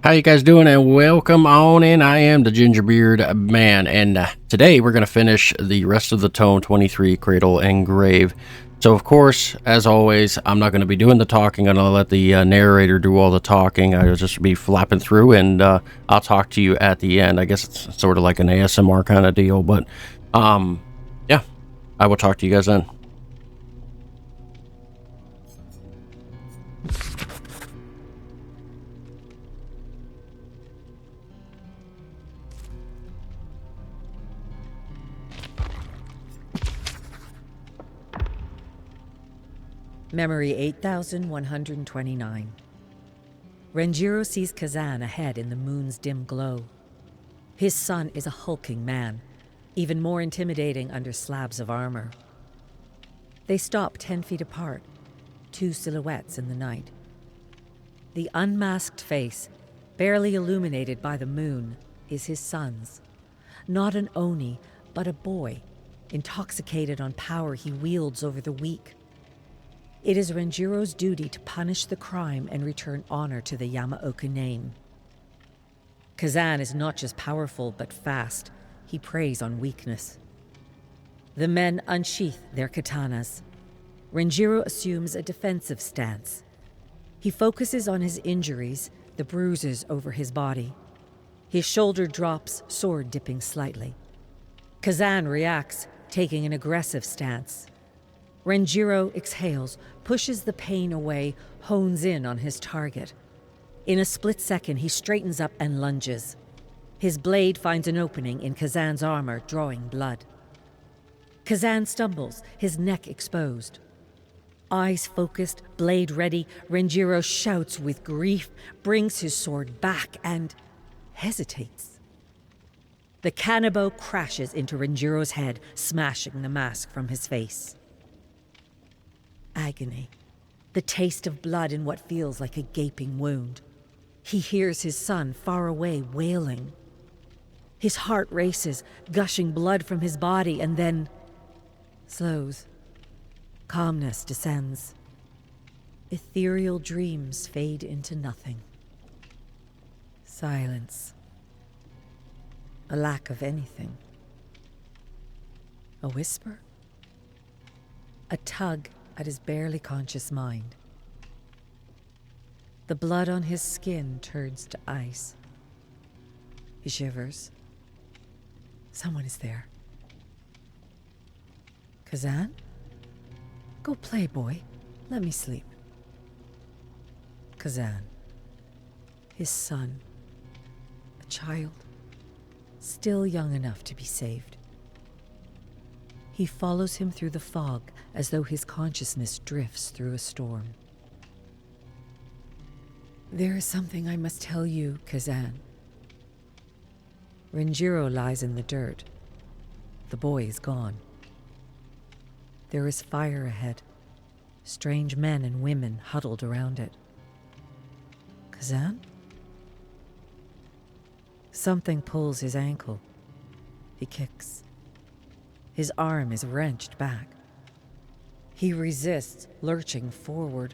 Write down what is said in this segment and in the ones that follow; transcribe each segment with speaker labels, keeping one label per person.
Speaker 1: How you guys doing? And welcome on in. I am the Gingerbeerdman, and today we're going to finish the rest of the Tome 23 Cradle and Grave. So, of course, as always, I'm not going to be doing the talking. I'm going to let the narrator do all the talking. I'll just be flapping through, and I'll talk to you at the end. I guess it's sort of like an ASMR kind of deal, but yeah, I will talk to you guys then.
Speaker 2: Memory 8129. Renjiro sees Kazan ahead in the moon's dim glow. His son is a hulking man, even more intimidating under slabs of armor. They stop 10 feet apart, two silhouettes in the night. The unmasked face, barely illuminated by the moon, is his son's. Not an Oni, but a boy, intoxicated on power he wields over the weak. It is Renjiro's duty to punish the crime and return honor to the Yamaoka name. Kazan is not just powerful, but fast. He preys on weakness. The men unsheath their katanas. Renjiro assumes a defensive stance. He focuses on his injuries, the bruises over his body. His shoulder drops, sword dipping slightly. Kazan reacts, taking an aggressive stance. Renjiro exhales, pushes the pain away, hones in on his target. In a split second, he straightens up and lunges. His blade finds an opening in Kazan's armor, drawing blood. Kazan stumbles, his neck exposed. Eyes focused, blade ready, Renjiro shouts with grief, brings his sword back, and hesitates. The Kanabo crashes into Renjiro's head, smashing the mask from his face. Agony. The taste of blood in what feels like a gaping wound. He hears his son far away wailing. His heart races, gushing blood from his body, and then slows. Calmness descends. Ethereal dreams fade into nothing. Silence. A lack of anything. A whisper? A tug at his barely conscious mind. The blood on his skin turns to ice. He shivers. Someone is there. Kazan? Go play, boy. Let me sleep. Kazan. His son. A child. Still young enough to be saved. He follows him through the fog as though his consciousness drifts through a storm. There is something I must tell you, Kazan. Renjiro lies in the dirt. The boy is gone. There is fire ahead. Strange men and women huddled around it. Kazan? Something pulls his ankle. He kicks. His arm is wrenched back. He resists, lurching forward.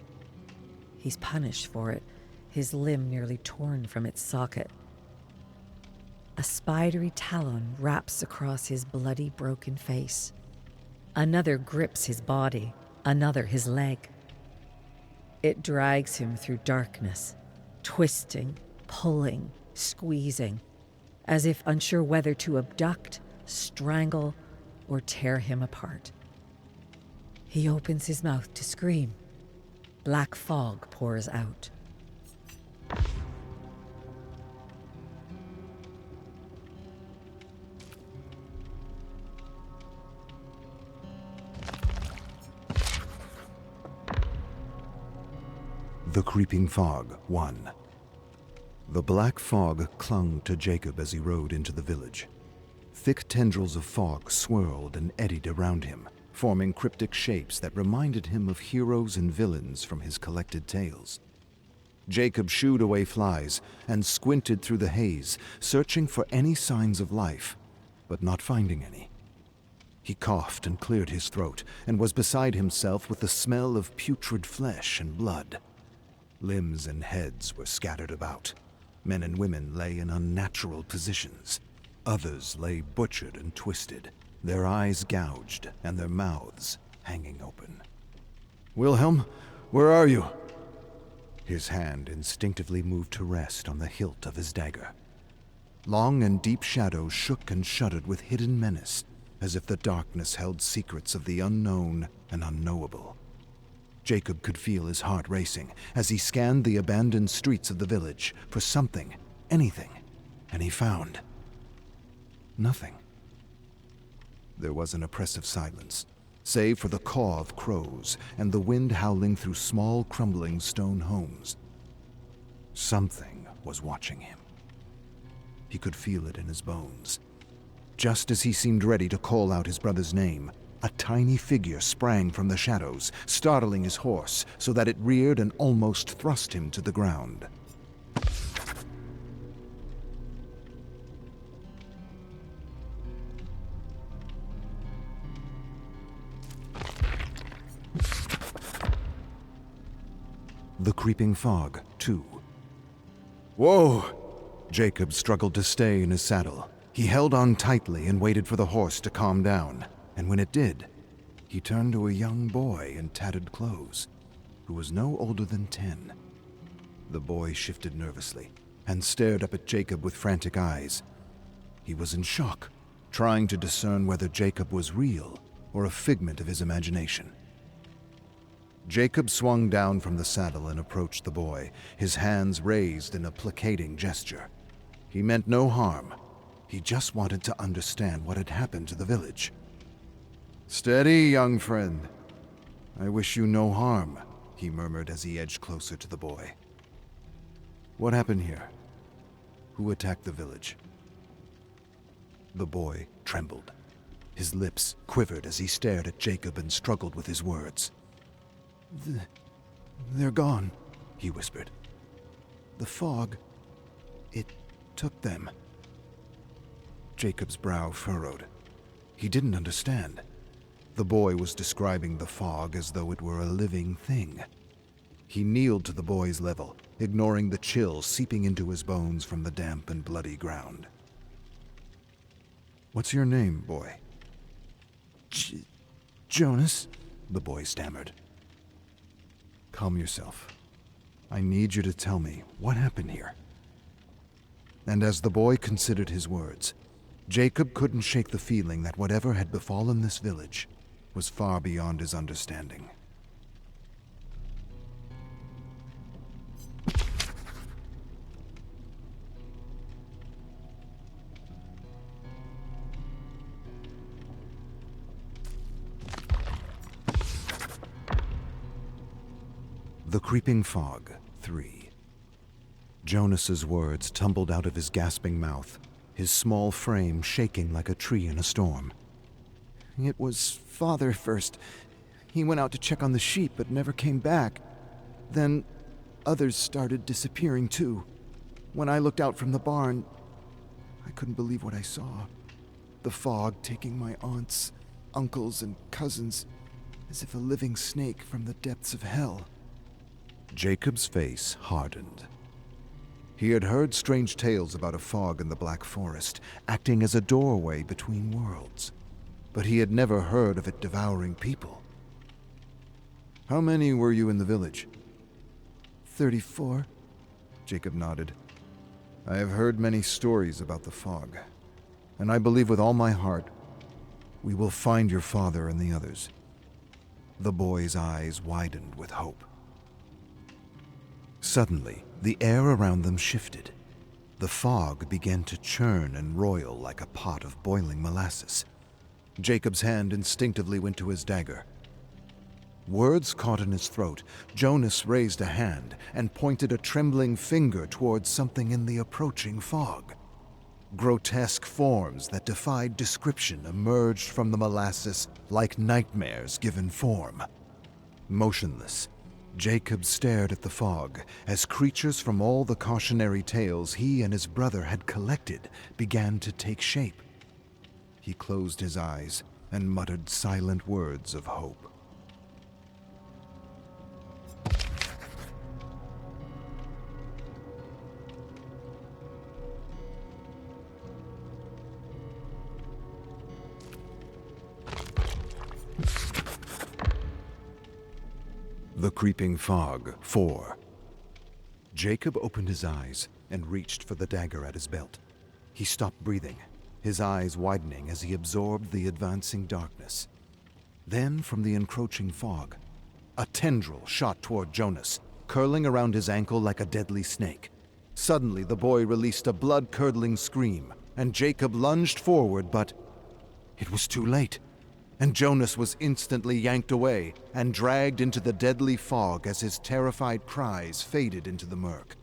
Speaker 2: He's punished for it, his limb nearly torn from its socket. A spidery talon wraps across his bloody, broken face. Another grips his body, another his leg. It drags him through darkness, twisting, pulling, squeezing, as if unsure whether to abduct, strangle, or tear him apart. He opens his mouth to scream. Black fog pours out.
Speaker 3: The Creeping Fog 1. The black fog clung to Jacob as he rode into the village. Thick tendrils of fog swirled and eddied around him, forming cryptic shapes that reminded him of heroes and villains from his collected tales. Jacob shooed away flies and squinted through the haze, searching for any signs of life, but not finding any. He coughed and cleared his throat and was beside himself with the smell of putrid flesh and blood. Limbs and heads were scattered about. Men and women lay in unnatural positions. Others lay butchered and twisted, their eyes gouged and their mouths hanging open. "Wilhelm, where are you?" His hand instinctively moved to rest on the hilt of his dagger. Long and deep shadows shook and shuddered with hidden menace, as if the darkness held secrets of the unknown and unknowable. Jacob could feel his heart racing as he scanned the abandoned streets of the village for something, anything, and he found nothing. There was an oppressive silence, save for the caw of crows and the wind howling through small, crumbling stone homes. Something was watching him. He could feel it in his bones. Just as he seemed ready to call out his brother's name, a tiny figure sprang from the shadows, startling his horse so that it reared and almost thrust him to the ground. The creeping fog, too. "Whoa!" Jacob struggled to stay in his saddle. He held on tightly and waited for the horse to calm down, and when it did, he turned to a young boy in tattered clothes, who was no older than 10. The boy shifted nervously and stared up at Jacob with frantic eyes. He was in shock, trying to discern whether Jacob was real or a figment of his imagination. Jacob swung down from the saddle and approached the boy, his hands raised in a placating gesture. He meant no harm. He just wanted to understand what had happened to the village. "Steady, young friend. I wish you no harm," he murmured as he edged closer to the boy. "What happened here? Who attacked the village?" The boy trembled. His lips quivered as he stared at Jacob and struggled with his words. They're gone," he whispered. "The fog, it took them." Jacob's brow furrowed. He didn't understand. The boy was describing the fog as though it were a living thing. He kneeled to the boy's level, ignoring the chill seeping into his bones from the damp and bloody ground. "What's your name, boy?" Jonas," the boy stammered. "Calm yourself. I need you to tell me what happened here." And as the boy considered his words, Jacob couldn't shake the feeling that whatever had befallen this village was far beyond his understanding. The Creeping Fog, 3. Jonas's words tumbled out of his gasping mouth, his small frame shaking like a tree in a storm. "It was Father first. He went out to check on the sheep but never came back. Then others started disappearing too. When I looked out from the barn, I couldn't believe what I saw. The fog taking my aunts, uncles, and cousins, as if a living snake from the depths of hell." Jacob's face hardened. He had heard strange tales about a fog in the Black Forest, acting as a doorway between worlds, but he had never heard of it devouring people. "How many were you in the village?" 34. Jacob nodded. "I have heard many stories about the fog, and I believe with all my heart we will find your father and the others." The boy's eyes widened with hope. Suddenly, the air around them shifted. The fog began to churn and roil like a pot of boiling molasses. Jacob's hand instinctively went to his dagger. Words caught in his throat. Jonas raised a hand and pointed a trembling finger towards something in the approaching fog. Grotesque forms that defied description emerged from the molasses like nightmares given form. Motionless, Jacob stared at the fog as creatures from all the cautionary tales he and his brother had collected began to take shape. He closed his eyes and muttered silent words of hope. The Creeping Fog 4. Jacob opened his eyes and reached for the dagger at his belt. He stopped breathing, his eyes widening as he absorbed the advancing darkness. Then, from the encroaching fog, a tendril shot toward Jonas, curling around his ankle like a deadly snake. Suddenly, the boy released a blood-curdling scream, and Jacob lunged forward, but it was too late, and Jonas was instantly yanked away and dragged into the deadly fog as his terrified cries faded into the murk.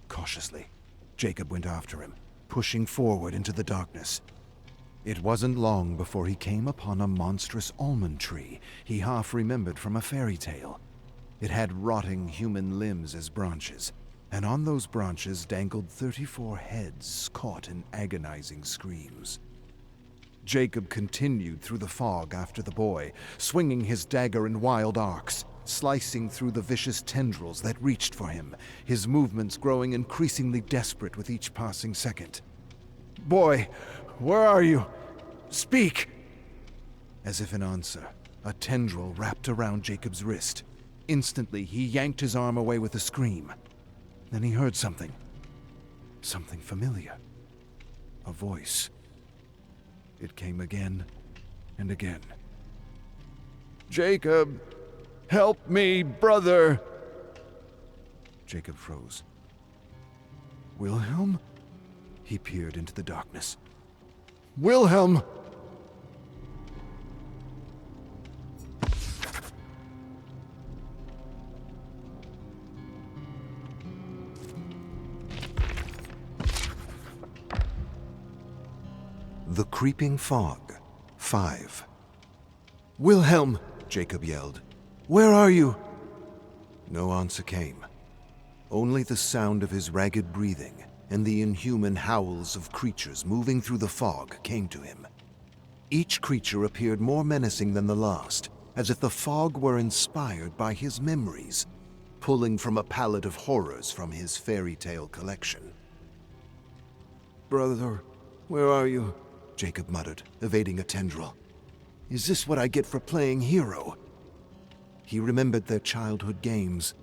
Speaker 3: Cautiously, Jacob went after him, pushing forward into the darkness. It wasn't long before he came upon a monstrous almond tree he half remembered from a fairy tale. It had rotting human limbs as branches, and on those branches dangled 34 heads caught in agonizing screams. Jacob continued through the fog after the boy, swinging his dagger in wild arcs, slicing through the vicious tendrils that reached for him, his movements growing increasingly desperate with each passing second. "Boy, where are you? Speak!" As if in answer, a tendril wrapped around Jacob's wrist. Instantly, he yanked his arm away with a scream. Then he heard something. Something familiar. A voice. It came again and again. "Jacob, help me, brother!" Jacob froze. "Wilhelm?" He peered into the darkness. "Wilhelm!" The Creeping Fog 5. "Wilhelm!" Jacob yelled. "Where are you?" No answer came. Only the sound of his ragged breathing and the inhuman howls of creatures moving through the fog came to him. Each creature appeared more menacing than the last, as if the fog were inspired by his memories, pulling from a palette of horrors from his fairy tale collection. "Brother, where are you?" Jacob muttered, evading a tendril. "Is this what I get for playing hero?" He remembered their childhood games,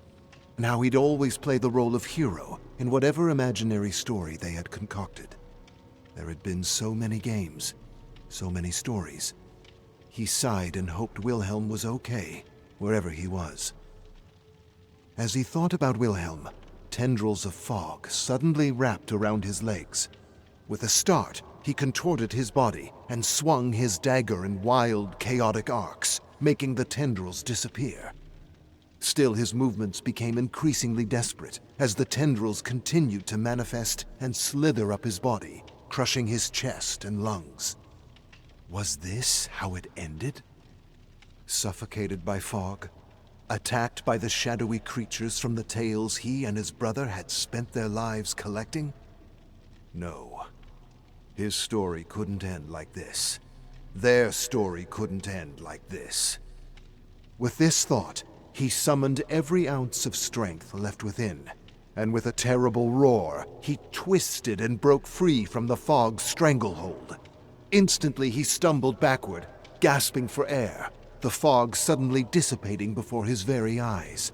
Speaker 3: and how he'd always play the role of hero in whatever imaginary story they had concocted. There had been so many games, so many stories. He sighed and hoped Wilhelm was okay, wherever he was. As he thought about Wilhelm, tendrils of fog suddenly wrapped around his legs. With a start, he contorted his body and swung his dagger in wild, chaotic arcs, making the tendrils disappear. Still, his movements became increasingly desperate as the tendrils continued to manifest and slither up his body, crushing his chest and lungs. Was this how it ended? Suffocated by fog, attacked by the shadowy creatures from the tales he and his brother had spent their lives collecting? No. His story couldn't end like this. Their story couldn't end like this. With this thought, he summoned every ounce of strength left within, and with a terrible roar, he twisted and broke free from the fog's stranglehold. Instantly, he stumbled backward, gasping for air, the fog suddenly dissipating before his very eyes.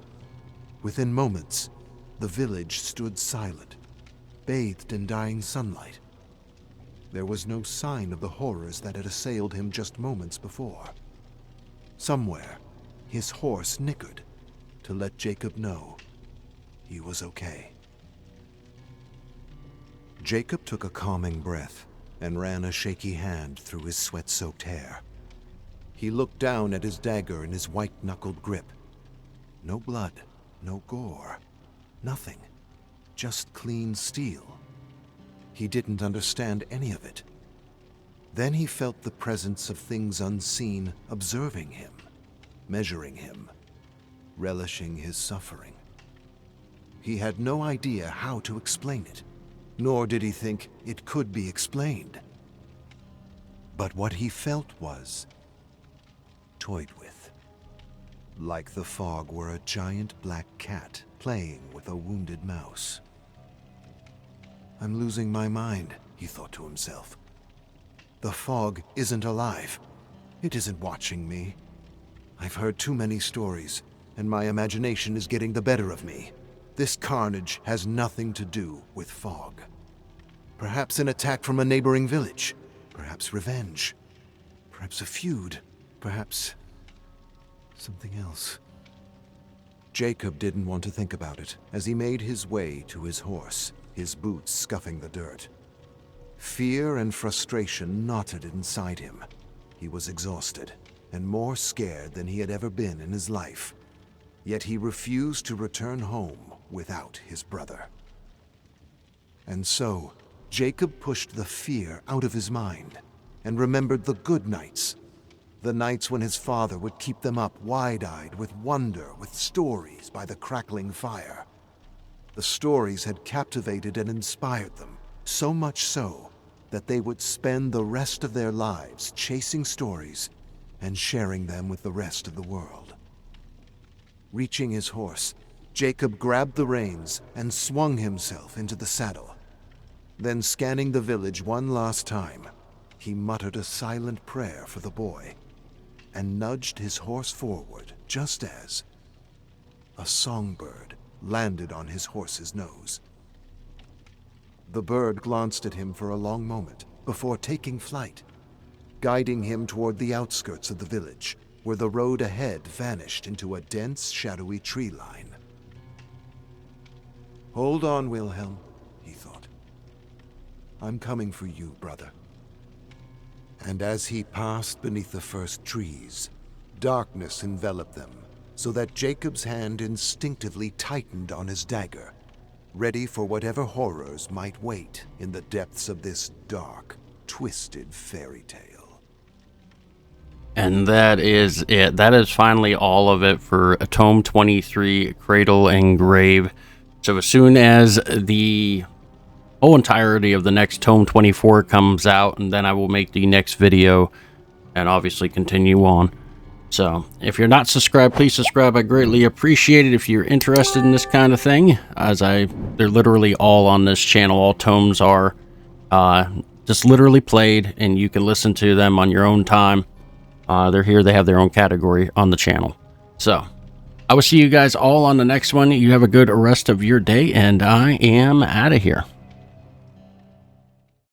Speaker 3: Within moments, the village stood silent, bathed in dying sunlight. There was no sign of the horrors that had assailed him just moments before. Somewhere, his horse nickered to let Jacob know he was okay. Jacob took a calming breath and ran a shaky hand through his sweat-soaked hair. He looked down at his dagger in his white-knuckled grip. No blood, no gore, nothing, just clean steel. He didn't understand any of it. Then he felt the presence of things unseen observing him, measuring him, relishing his suffering. He had no idea how to explain it, nor did he think it could be explained. But what he felt was toyed with, like the fog were a giant black cat playing with a wounded mouse. "I'm losing my mind," he thought to himself. "The fog isn't alive. It isn't watching me. I've heard too many stories, and my imagination is getting the better of me. This carnage has nothing to do with fog. Perhaps an attack from a neighboring village. Perhaps revenge. Perhaps a feud. Perhaps something else. Jacob didn't want to think about it as he made his way to his horse, his boots scuffing the dirt. Fear and frustration knotted inside him. He was exhausted and more scared than he had ever been in his life. Yet he refused to return home without his brother. And so, Jacob pushed the fear out of his mind and remembered the good nights. The nights when his father would keep them up wide-eyed with wonder, with stories by the crackling fire. The stories had captivated and inspired them, so much so that they would spend the rest of their lives chasing stories and sharing them with the rest of the world. Reaching his horse, Jacob grabbed the reins and swung himself into the saddle. Then, scanning the village one last time, he muttered a silent prayer for the boy and nudged his horse forward just as a songbird landed on his horse's nose. The bird glanced at him for a long moment before taking flight, guiding him toward the outskirts of the village, where the road ahead vanished into a dense, shadowy tree line. "Hold on, Wilhelm," he thought. "I'm coming for you, brother." And as he passed beneath the first trees, darkness enveloped them, so that Jacob's hand instinctively tightened on his dagger, ready for whatever horrors might wait in the depths of this dark, twisted fairy tale.
Speaker 1: And that is it. That is finally all of it for Tome 23, Cradle and Grave. So as soon as the whole entirety of the next Tome 24 comes out, and then I will make the next video and obviously continue on. So if you're not subscribed, please subscribe. I greatly appreciate it if you're interested in this kind of thing, as they're literally all on this channel. All tomes are just literally played, and you can listen to them on your own time. They're here. They have their own category on the channel. So I will see you guys all on the next one. You have a good rest of your day, and I am out of here.